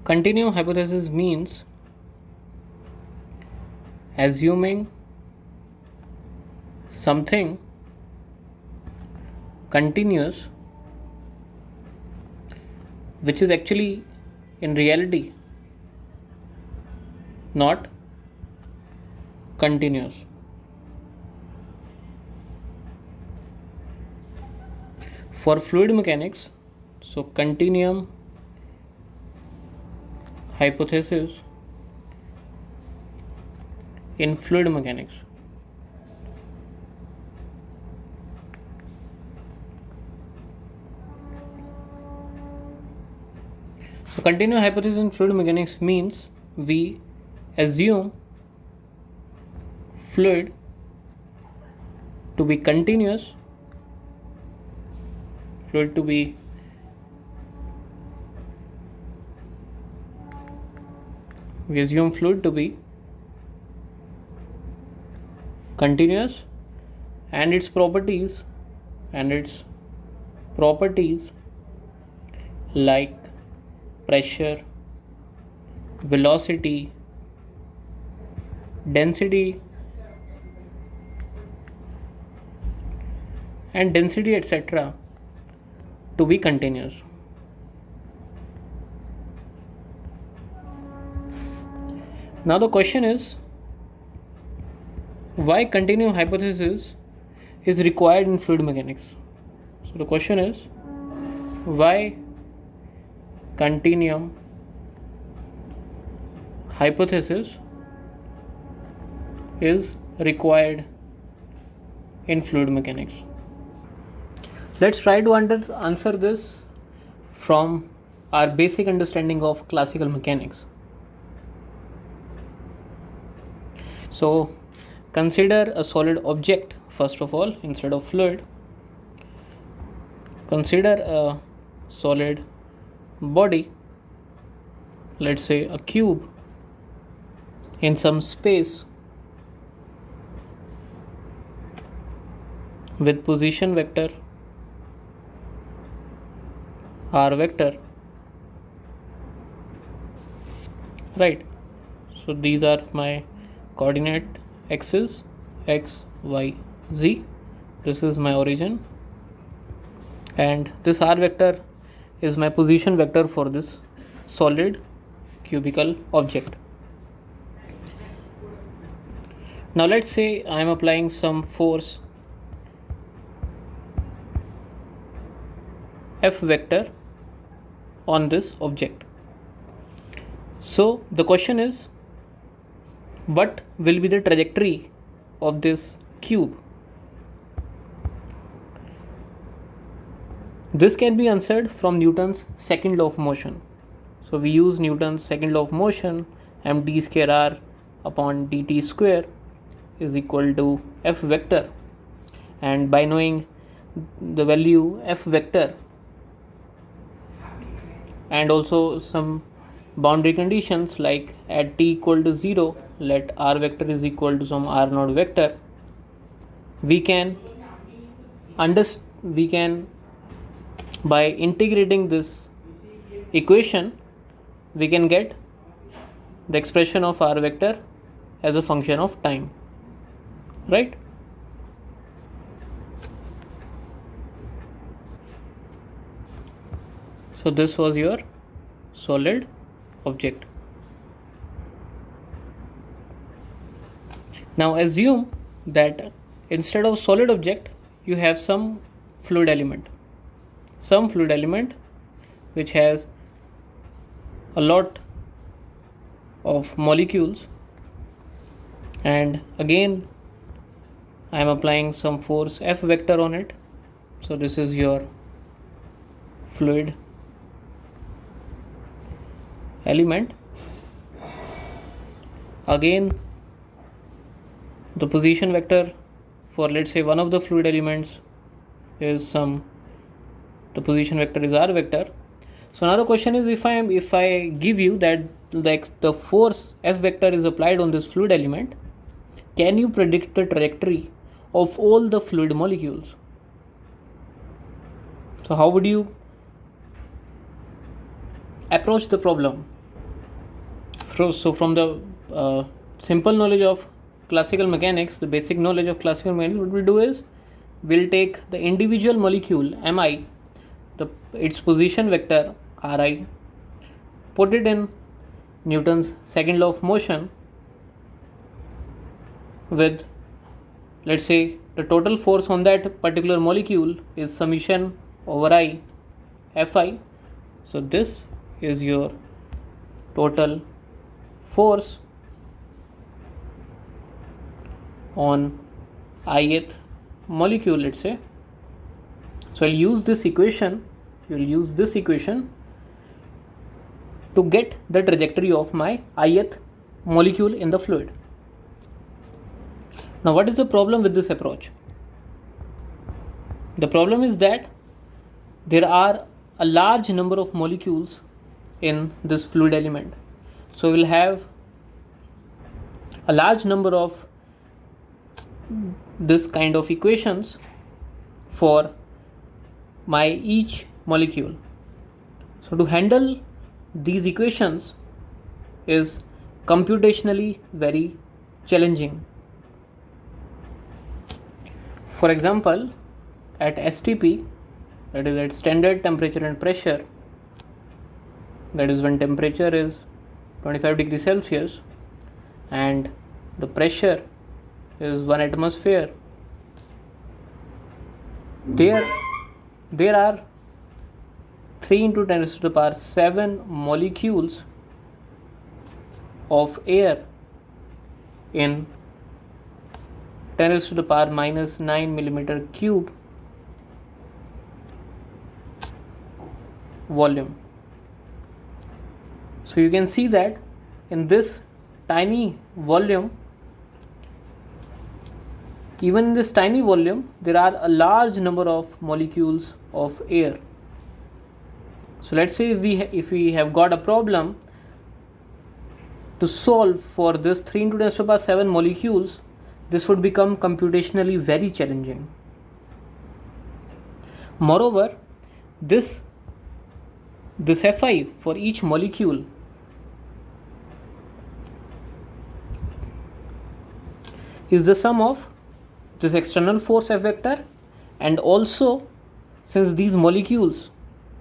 Continuum hypothesis means assuming something continuous which is actually in reality not continuous. For fluid mechanics, so continuum hypothesis in fluid mechanics. So continuum hypothesis in fluid mechanics means we assume fluid to be continuous, fluid to be continuous and its properties like pressure, velocity, density etc. to be continuous. Now the question is, why continuum hypothesis is required in fluid mechanics? So the question is, why continuum hypothesis is required in fluid mechanics? Let's try to answer this from our basic understanding of classical mechanics. So consider a solid object first of all instead of fluid. Consider a solid body, let's say a cube, in some space with position vector r vector, right? So these are my coordinate axes, x, y, z. This is my origin, and this r vector is my position vector for this solid cubical object. Now let's say I am applying some force F vector on this object. So the question is, what will be the trajectory of this cube? This can be answered from Newton's second law of motion. So we use Newton's second law of motion, md square r upon dt square is equal to F vector, and by knowing the value F vector and also some boundary conditions like at t equal to 0 let r vector is equal to some r naught vector, we can by integrating this equation we can get the expression of r vector as a function of time, right? So this was your solid object. Now assume that instead of solid object you have some fluid element which has a lot of molecules, and again I am applying some force F vector on it. So this is your fluid element. Again the position vector for, let's say, one of the fluid elements is the position vector is r vector. So now the question is, if I give you that like the force F vector is applied on this fluid element, can you predict the trajectory of all the fluid molecules? So how would you approach the problem? So from the simple knowledge of classical mechanics, the basic knowledge of classical mechanics, what we'll do is we'll take the individual molecule mi, its position vector ri, put it in Newton's second law of motion with, let's say, the total force on that particular molecule is summation over I Fi. So this is your total force on ith molecule, let's say. So I'll use this equation, to get the trajectory of my ith molecule in the fluid. Now what is the problem with this approach? The problem is that there are a large number of molecules in this fluid element. So we'll have a large number of this kind of equations for my each molecule. So to handle these equations is computationally very challenging. For example, at STP, that is at standard temperature and pressure, that is when temperature is 25 degrees Celsius and the pressure is 1 atmosphere, there are 3 into 10 raised to the power 7 molecules of air in 10 raised to the power minus 9 millimeter cube volume. So you can see that in this tiny volume, even in this tiny volume, there are a large number of molecules of air. So let's say if we have got a problem to solve for this 3 into 10 to the power 7 molecules, this would become computationally very challenging. Moreover, this Fi for each molecule is the sum of this external force F vector, and also since these molecules,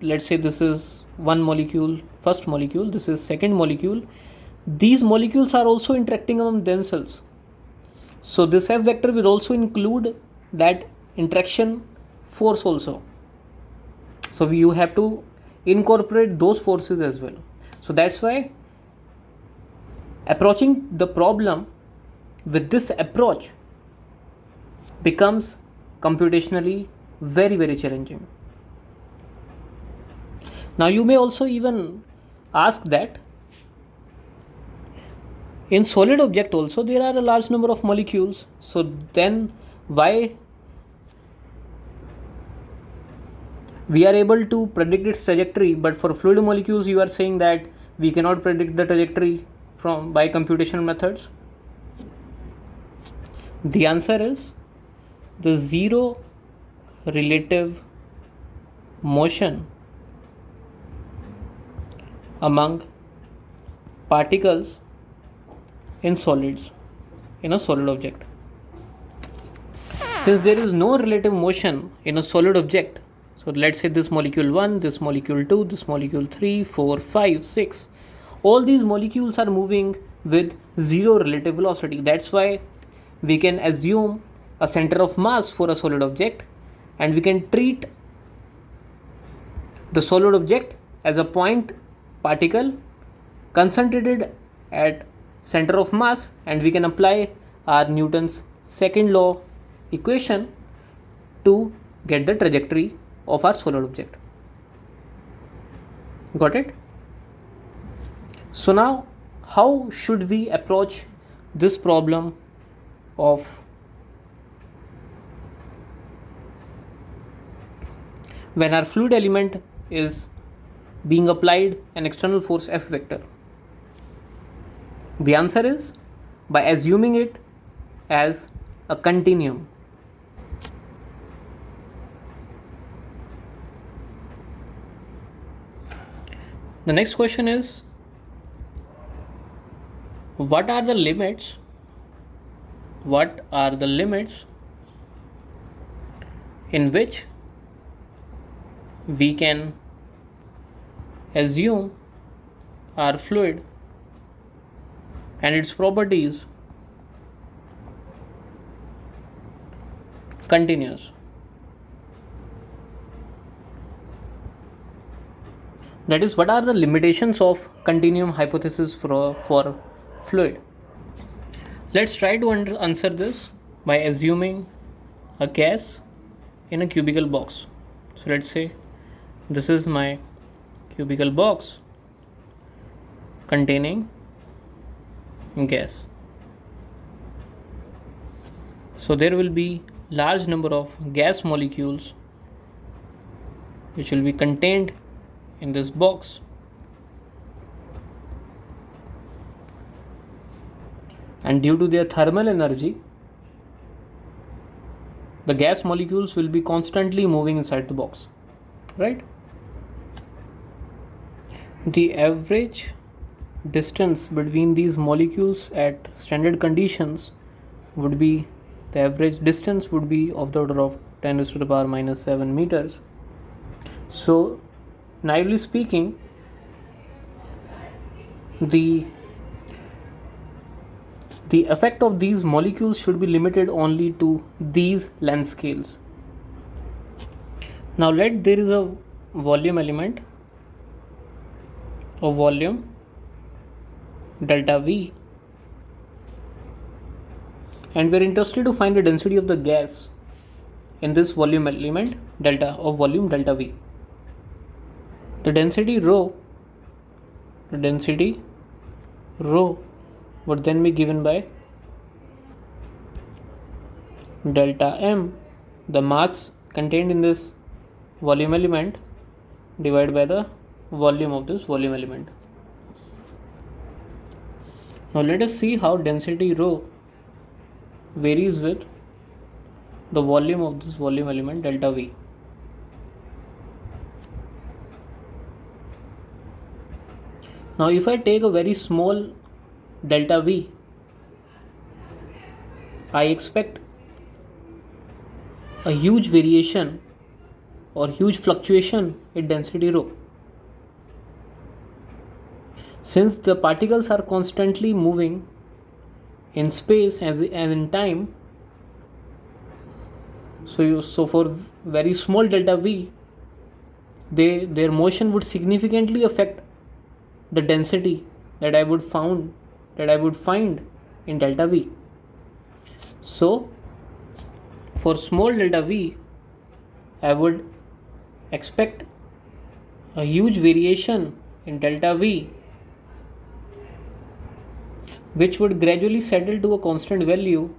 let's say this is one molecule, first molecule, this is second molecule, these molecules are also interacting among themselves. So this F vector will also include that interaction force also. So you have to incorporate those forces as well. So that's why approaching the problem with this approach becomes computationally very, very challenging. Now you may also even ask that in solid object also there are a large number of molecules, so then why we are able to predict its trajectory, but for fluid molecules you are saying that we cannot predict the trajectory by computational methods? The answer is the zero relative motion among particles in solids, in a solid object. Since there is no relative motion in a solid object, so let's say this molecule 1, this molecule 2, this molecule 3, 4, 5, 6, all these molecules are moving with zero relative velocity. That's why we can assume a center of mass for a solid object, and we can treat the solid object as a point particle concentrated at center of mass, and we can apply our Newton's second law equation to get the trajectory of our solid object. Got it? So now how should we approach this problem of when our fluid element is being applied an external force F vector? The answer is by assuming it as a continuum. The next question is, what are the limits in which we can assume our fluid and its properties continuous. That is, what are the limitations of continuum hypothesis for fluid? Let's try to answer this by assuming a gas in a cubical box. So let's say this is my cubical box containing gas. So there will be large number of gas molecules which will be contained in this box. And due to their thermal energy, the gas molecules will be constantly moving inside the box, right? The average distance between these molecules at standard conditions would be, the average distance would be of the order of 10 raised to the power minus 7 meters. So naively speaking, the effect of these molecules should be limited only to these length scales. Now there is a volume element of volume delta V, and we are interested to find the density of the gas in this volume element volume delta V. The density rho would then be given by delta M, the mass contained in this volume element, divided by the volume of this volume element. Now let us see how density rho varies with the volume of this volume element delta V. Now if I take a very small delta V, I expect a huge variation or huge fluctuation in density rho. Since the particles are constantly moving in space and in time, so for very small delta V, their motion would significantly affect the density that I would find in delta V. So for small delta V, I would expect a huge variation in delta V, which would gradually settle to a constant value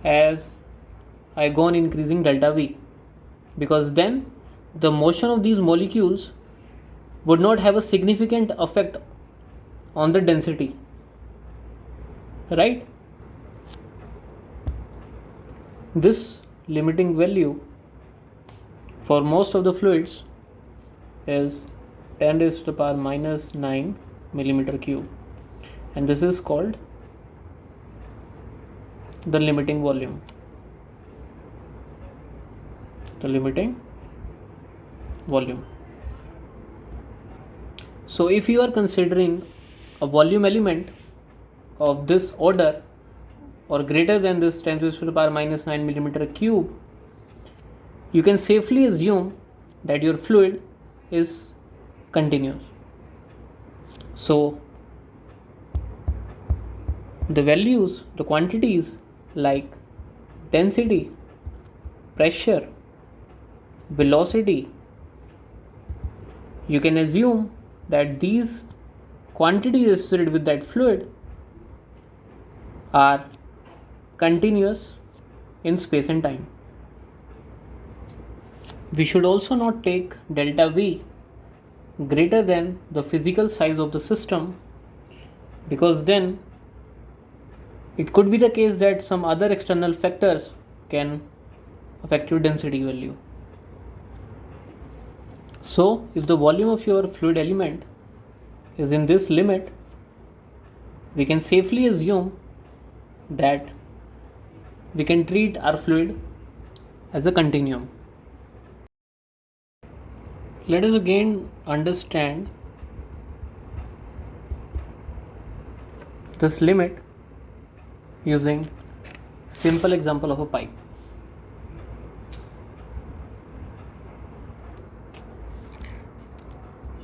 as I go on increasing delta V, because then the motion of these molecules would not have a significant effect on the density, right? This limiting value for most of the fluids is 10 raised to the power minus 9 millimeter cube, and this is called the limiting volume. So if you are considering a volume element of this order or greater than this 10 raised to the power minus 9 millimeter cube, you can safely assume that your fluid is continuous. So the quantities like density, pressure, velocity, you can assume that these quantities associated with that fluid are continuous in space and time. We should also not take delta V greater than the physical size of the system, because then it could be the case that some other external factors can affect your density value. So if the volume of your fluid element is in this limit, we can safely assume that we can treat our fluid as a continuum. Let us again understand this limit using simple example of a pipe.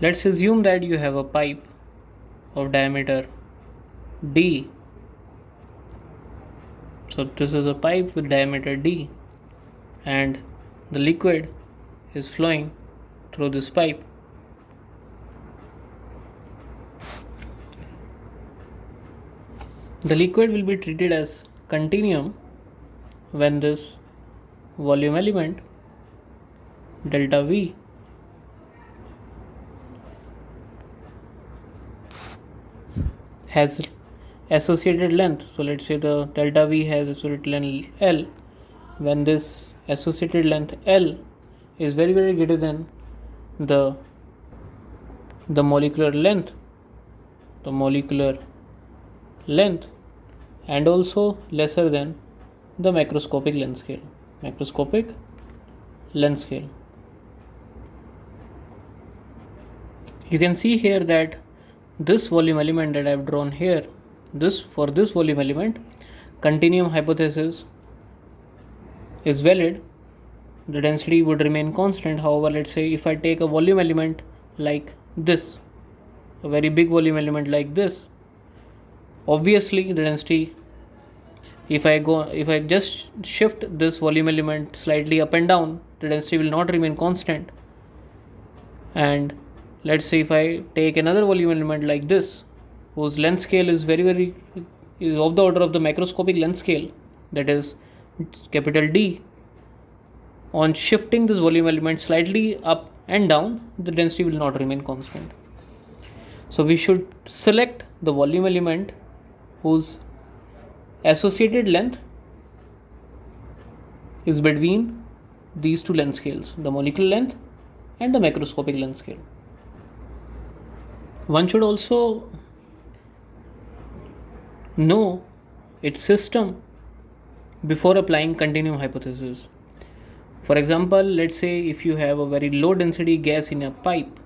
Let's assume that you have a pipe of diameter d. So this is a pipe with diameter d and the liquid is flowing through this pipe. The liquid will be treated as continuum when this volume element delta V has associated length. So let's say the delta V has associated length L. When this associated length L is very greater than the molecular length, and also lesser than the macroscopic length scale. You can see here that this volume element that I have drawn here, for this volume element, continuum hypothesis is valid. The density would remain constant. However, let's say if I take a volume element like this, a very big volume element like this, obviously the density, if I just shift this volume element slightly up and down, the density will not remain constant. And let's say if I take another volume element like this, whose length scale is is of the order of the macroscopic length scale, that is capital D, on shifting this volume element slightly up and down, the density will not remain constant. So we should select the volume element whose associated length is between these two length scales, the molecular length and the macroscopic length scale. One should also know its system before applying continuum hypothesis. For example, let's say if you have a very low density gas in a pipe,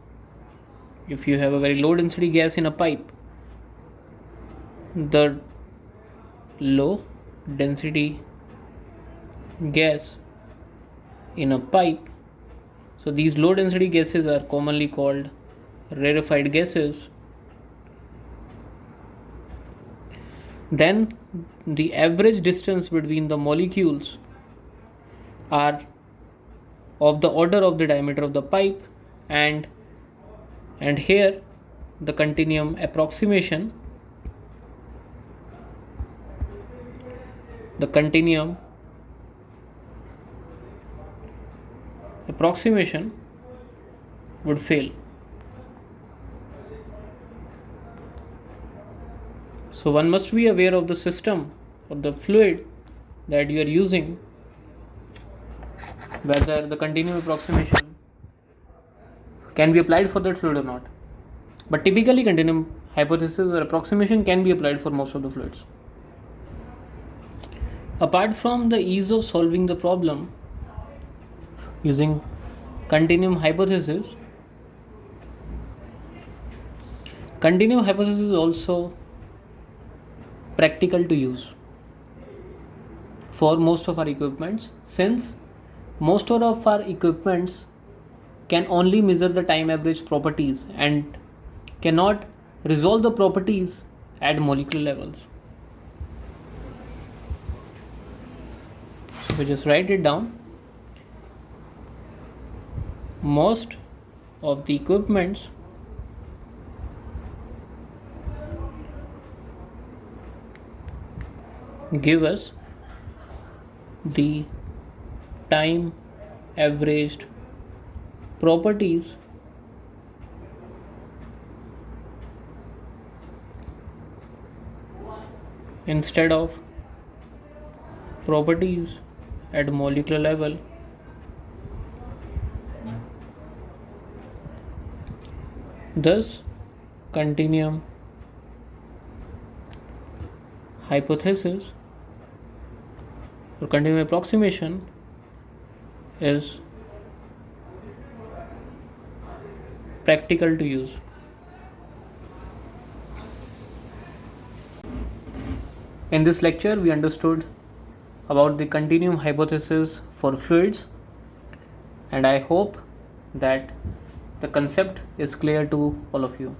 the low density gas in a pipe, so these low density gases are commonly called rarefied gases, then the average distance between the molecules are of the order of the diameter of the pipe, and here the continuum approximation would fail. So one must be aware of the system or the fluid that you are using, whether the continuum approximation can be applied for that fluid or not. But typically continuum hypothesis or approximation can be applied for most of the fluids. Apart from the ease of solving the problem using continuum hypothesis is also practical to use for most of our equipments, since most of our equipments can only measure the time average properties and cannot resolve the properties at molecular levels. So we just write it down. Most of the equipments give us the time averaged properties instead of properties at molecular level. Thus, continuum hypothesis or continuum approximation is practical to use. In this lecture, we understood about the continuum hypothesis for fluids, and I hope that the concept is clear to all of you.